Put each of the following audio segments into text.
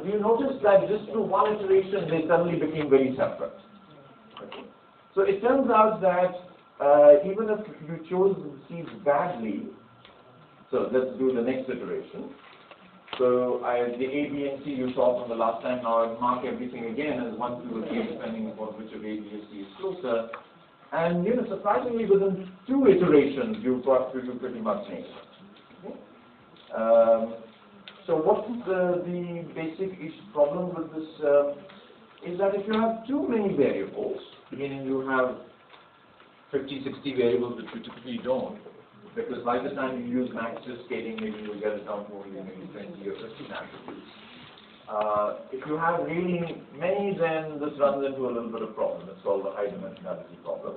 But you notice that just through one iteration, they suddenly became very separate. Okay. So it turns out that even if you chose the seeds badly, so let's do the next iteration. So the A, B, and C you saw from the last time. Now I mark everything again as 1, 2, or 3, depending upon which of A, B, or C is closer. And surprisingly, within 2 iterations, you've got to pretty much nail it. Okay? So what's the basic problem with this is that if you have too many variables, meaning you have 50, 60 variables that you typically don't, because by the time you use matrix scaling, maybe you'll get it down to only maybe 20 or 50 attributes. If you have really many, then this runs into a little bit of problem. It's called the high dimensionality problem.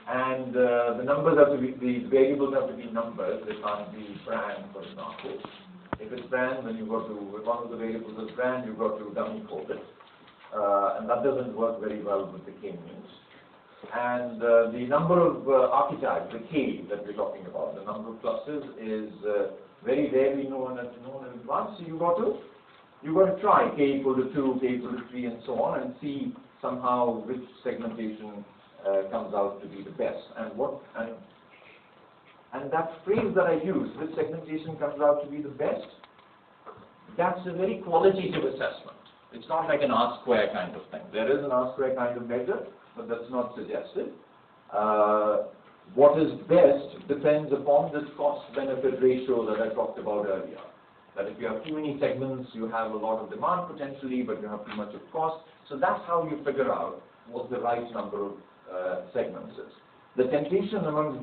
And the numbers have to be, the variables have to be numbers. They can't be brand, for example. If it's brand, then you've got to, if one of the variables is brand, you've got to dummy code it. And that doesn't work very well with the k-means. And the number of archetypes, the K that we're talking about, the number of clusters is very rarely known in advance. So you've got to try K equal to 2, K equal to 3, and so on, and see somehow which segmentation comes out to be the best. And that phrase that I use, which segmentation comes out to be the best, that's a very qualitative assessment. It's not like an R-square kind of thing. There is an R-square kind of measure, but that's not suggested. What is best depends upon this cost-benefit ratio that I talked about earlier. That if you have too many segments, you have a lot of demand potentially, but you have too much of cost. So that's how you figure out what the right number of segments is. The temptation amongst